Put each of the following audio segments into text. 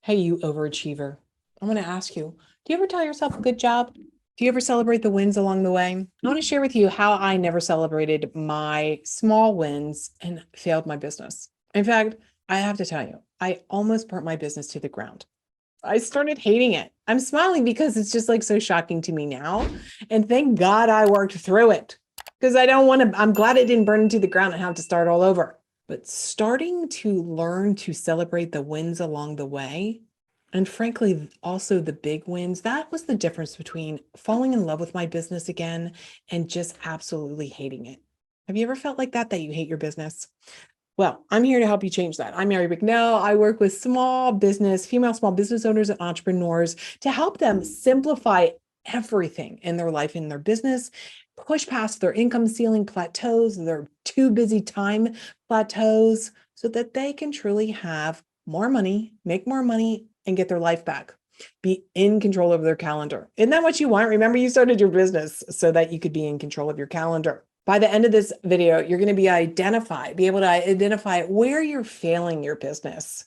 Hey, you overachiever. I want to ask you, do you ever tell yourself a good job? Do you ever celebrate the wins along the way? I want to share with you how I never celebrated my small wins and failed my business. In fact, I have to tell you, I almost burnt my business to the ground. I started hating it. I'm smiling because it's just like so shocking to me now. And thank God I worked through it because I don't want to, I'm glad it didn't burn to the ground and have to start all over. But starting to learn to celebrate the wins along the way, and frankly, also the big wins, that was the difference between falling in love with my business again and just absolutely hating it. Have you ever felt like that you hate your business? Well, I'm here to help you change that. I'm Mary Bicknell. I work with female small business owners and entrepreneurs to help them simplify everything in their life, in their business, push past their income ceiling plateaus, their too busy time plateaus, so that they can truly have more money, make more money, and get their life back. Be in control of their calendar. Isn't that what you want? Remember, you started your business so that you could be in control of your calendar. By the end of this video, you're going to be able to identify where you're failing your business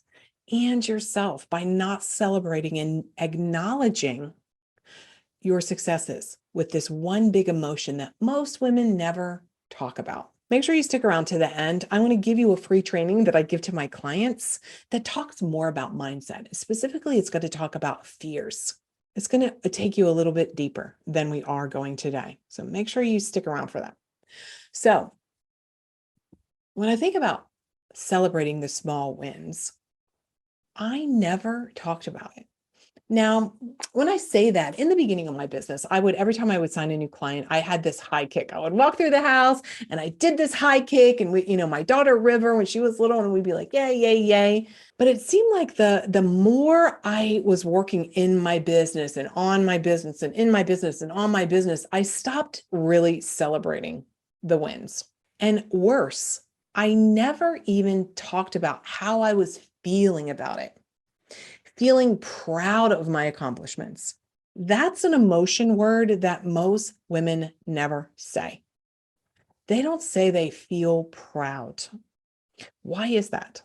and yourself by not celebrating and acknowledging your successes with this one big emotion that most women never talk about. Make sure you stick around to the end. I want to give you a free training that I give to my clients that talks more about mindset. Specifically, it's going to talk about fears. It's going to take you a little bit deeper than we are going today. So make sure you stick around for that. So when I think about celebrating the small wins, I never talked about it. Now, when I say that in the beginning of my business, every time I would sign a new client, I had this high kick. I would walk through the house and I did this high kick, and my daughter River, when she was little, and we'd be like, yay, yay, yay. But it seemed like the more I was working in my business and on my business and in my business and on my business, I stopped really celebrating the wins. And worse, I never even talked about how I was feeling about it. Feeling proud of my accomplishments. That's an emotion word that most women never say. They don't say they feel proud. Why is that?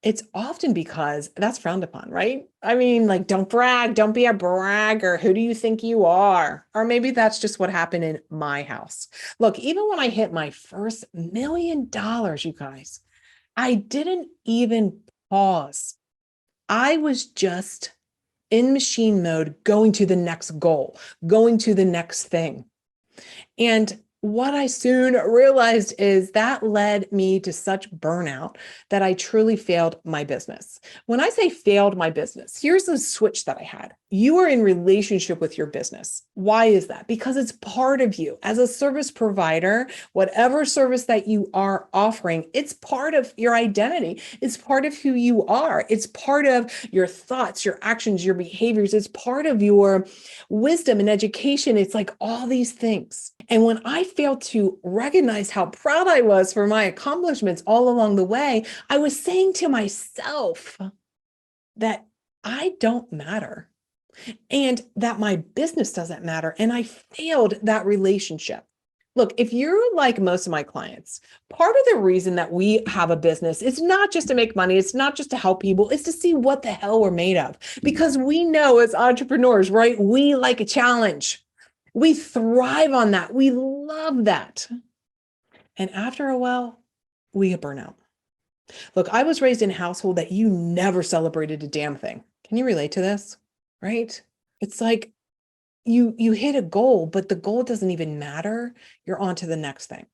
It's often because that's frowned upon, right? I mean, like, don't brag, don't be a bragger. Who do you think you are? Or maybe that's just what happened in my house. Look, even when I hit my first $1 million, you guys, I didn't even pause. I was just in machine mode, going to the next goal, going to the next thing. And what I soon realized is that led me to such burnout that I truly failed my business. When I say failed my business, here's the switch that I had. You are in relationship with your business. Why is that? Because it's part of you. As a service provider, whatever service that you are offering, it's part of your identity. It's part of who you are. It's part of your thoughts, your actions, your behaviors. It's part of your wisdom and education. It's like all these things. And when I failed to recognize how proud I was for my accomplishments all along the way, I was saying to myself that I don't matter and that my business doesn't matter. And I failed that relationship. Look, if you're like most of my clients, part of the reason that we have a business is not just to make money. It's not just to help people. It's to see what the hell we're made of. Because we know as entrepreneurs, right? We like a challenge. We thrive on that. We love that. And after a while, we get burnout. Look, I was raised in a household that you never celebrated a damn thing. Can you relate to this? Right? It's like you hit a goal, but the goal doesn't even matter. You're on to the next thing.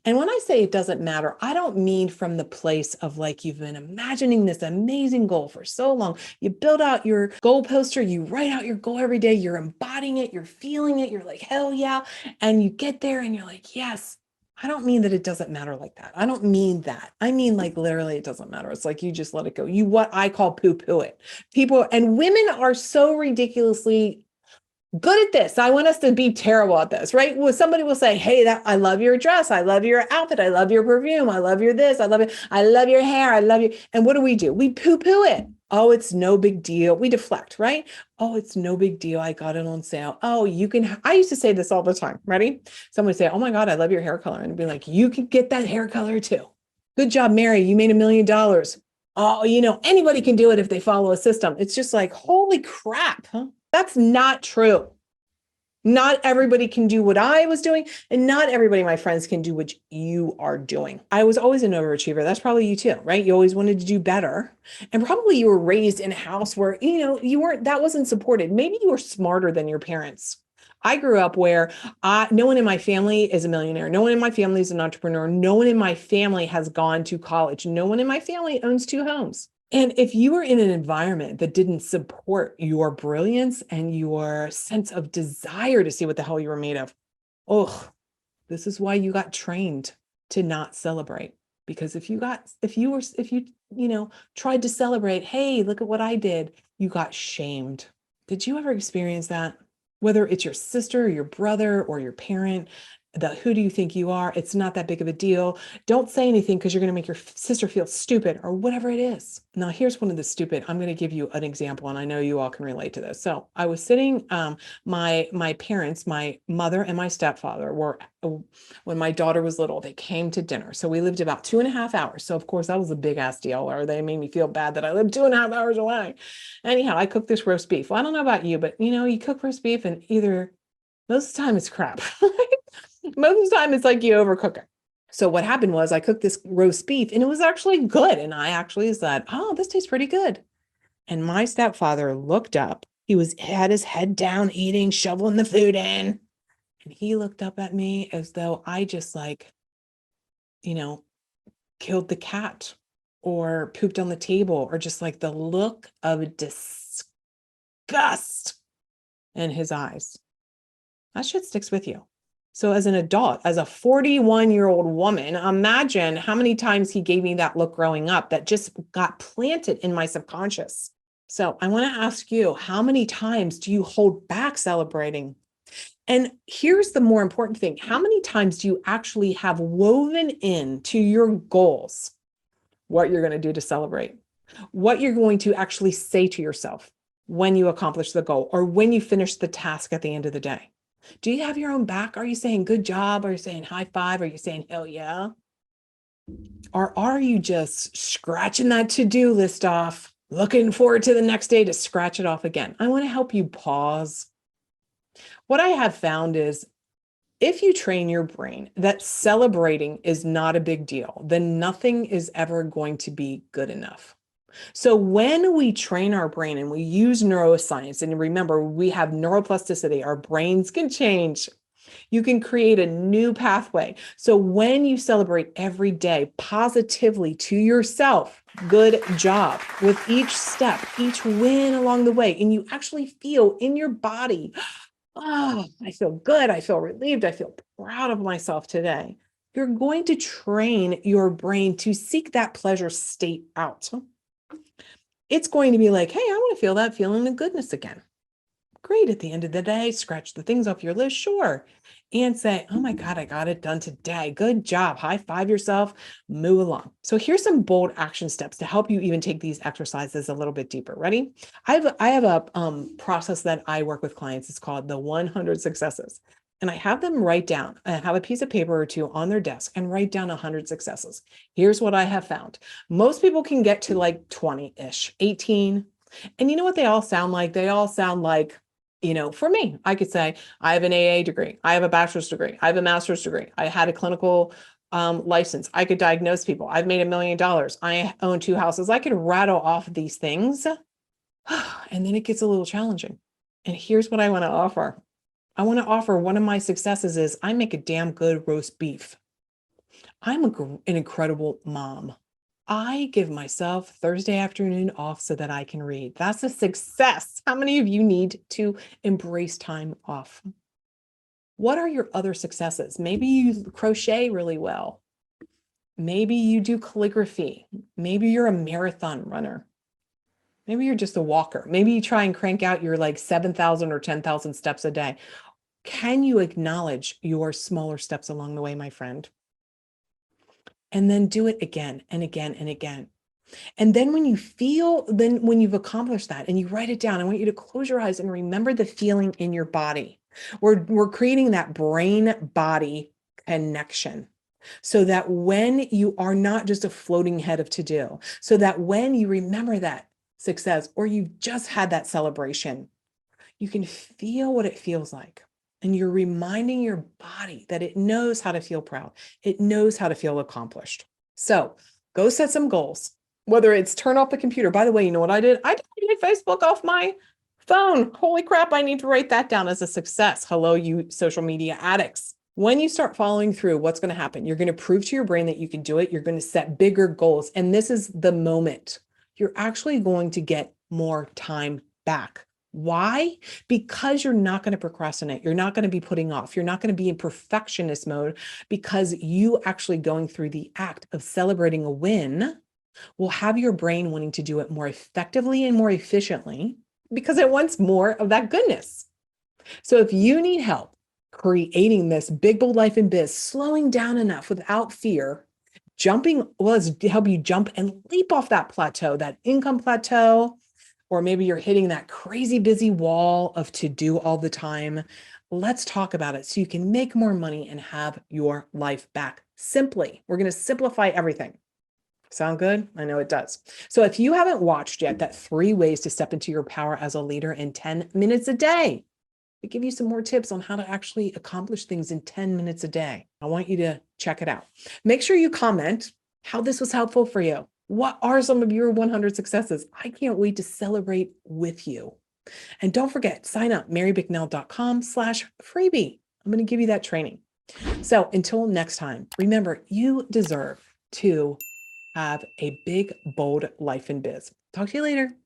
And when I say it doesn't matter, I don't mean from the place of like you've been imagining this amazing goal for so long. You build out your goal poster, you write out your goal every day, you're embodying it, you're feeling it, you're like, hell yeah. And you get there and you're like, yes. I don't mean that it doesn't matter like that. I don't mean that. I mean, like, literally, it doesn't matter. It's like you just let it go. What I call poo-poo it. People and women are so ridiculously good at this. I want us to be terrible at this, right? Well, somebody will say, hey, I love your dress. I love your outfit. I love your perfume. I love your this. I love it. I love your hair. I love you. And what do? We poo-poo it. Oh, it's no big deal. We deflect, right? Oh, it's no big deal. I got it on sale. Oh, I used to say this all the time. Ready? Someone would say, oh my God, I love your hair color. And I'd be like, you can get that hair color too. Good job, Mary. You made $1 million. Oh, anybody can do it if they follow a system. It's just like, holy crap, huh? That's not true. Not everybody can do what I was doing, and not everybody, my friends, can do what you are doing. I was always an overachiever. That's probably you too, right? You always wanted to do better. And probably you were raised in a house where, that wasn't supported. Maybe you were smarter than your parents. I grew up where no one in my family is a millionaire. No one in my family is an entrepreneur. No one in my family has gone to college. No one in my family owns two homes. And if you were in an environment that didn't support your brilliance and your sense of desire to see what the hell you were made of, oh, this is why you got trained to not celebrate. Because if you tried to celebrate, hey, look at what I did, you got shamed. Did you ever experience that? Whether it's your sister or your brother or your parent, who do you think you are? It's not that big of a deal. Don't say anything because you're going to make your sister feel stupid or whatever it is. Now, here's one of the stupid. I'm going to give you an example, and I know you all can relate to this. So I was sitting, my parents, my mother and my stepfather were, when my daughter was little, they came to dinner. So we lived about 2.5 hours. So of course that was a big ass deal, or they made me feel bad that I lived 2.5 hours away. Anyhow, I cooked this roast beef. Well, I don't know about you, but you cook roast beef and either most of the time it's crap. Most of the time it's like you overcook it. So what happened was I cooked this roast beef and it was actually good. And I actually said, oh, this tastes pretty good. And my stepfather looked up. Had his head down, eating, shoveling the food in. And he looked up at me as though I just you know, killed the cat or pooped on the table, or just like the look of disgust in his eyes. That shit sticks with you. So as an adult, as a 41-year-old woman, imagine how many times he gave me that look growing up that just got planted in my subconscious. So I want to ask you, how many times do you hold back celebrating? And here's the more important thing. How many times do you actually have woven into your goals what you're going to do to celebrate? What you're going to actually say to yourself when you accomplish the goal or when you finish the task at the end of the day? Do you have your own back? Are you saying good job? Are you saying high five? Are you saying hell yeah? Or are you just scratching that to-do list off, looking forward to the next day to scratch it off again? I want to help you pause. What I have found is if you train your brain that celebrating is not a big deal, then nothing is ever going to be good enough. So when we train our brain and we use neuroscience, and remember, we have neuroplasticity, our brains can change. You can create a new pathway. So when you celebrate every day positively to yourself, good job with each step, each win along the way, and you actually feel in your body, oh, I feel good. I feel relieved. I feel proud of myself today. You're going to train your brain to seek that pleasure state out. It's going to be like, hey, I want to feel that feeling of goodness again. Great. At the end of the day, scratch the things off your list, sure. And say, oh my God, I got it done today. Good job. High five yourself, move along. So here's some bold action steps to help you even take these exercises a little bit deeper. Ready? I have a process that I work with clients. It's called the 100 successes. And I have them write down, I have a piece of paper or two on their desk and write down 100 successes. Here's what I have found. Most people can get to like 20-ish, 18. And you know what they all sound like? They all sound like, for me, I could say, I have an AA degree. I have a bachelor's degree. I have a master's degree. I had a clinical license. I could diagnose people. I've made $1 million. I own 2 houses. I could rattle off these things. And then it gets a little challenging. And here's what I want to offer. I want to offer one of my successes is I make a damn good roast beef. I'm an incredible mom. I give myself Thursday afternoon off so that I can read. That's a success. How many of you need to embrace time off? What are your other successes? Maybe you crochet really well. Maybe you do calligraphy. Maybe you're a marathon runner. Maybe you're just a walker. Maybe you try and crank out your like 7,000 or 10,000 steps a day. Can you acknowledge your smaller steps along the way, my friend? And then do it again and again and again. And then when you've accomplished that and you write it down, I want you to close your eyes and remember the feeling in your body. We're creating that brain body connection. so that when you are not just a floating head of to do, so that when you remember that success or you just had that celebration, you can feel what it feels like. And you're reminding your body that it knows how to feel proud. It knows how to feel accomplished. So go set some goals, whether it's turn off the computer. By the way, you know what I did? I deleted Facebook off my phone. Holy crap, I need to write that down as a success. Hello, you social media addicts. When you start following through, what's going to happen? You're going to prove to your brain that you can do it. You're going to set bigger goals. And this is the moment. You're actually going to get more time back. Why? Because you're not going to procrastinate. You're not going to be putting off. You're not going to be in perfectionist mode, because you actually going through the act of celebrating a win will have your brain wanting to do it more effectively and more efficiently because it wants more of that goodness. So if you need help creating this big, bold life in biz, slowing down enough without fear, jumping was help you jump and leap off that plateau, that income plateau, or maybe you're hitting that crazy busy wall of to do all the time. Let's talk about it so you can make more money and have your life back simply. We're going to simplify everything. Sound good? I know it does. So if you haven't watched yet, that 3 ways to step into your power as a leader in 10 minutes a day, I give you some more tips on how to actually accomplish things in 10 minutes a day. I want you to check it out. Make sure you comment how this was helpful for you. What are some of your 100 successes? I can't wait to celebrate with you. And don't forget, sign up, marybicknell.com/freebie. I'm going to give you that training. So until next time, remember, you deserve to have a big, bold life in biz. Talk to you later.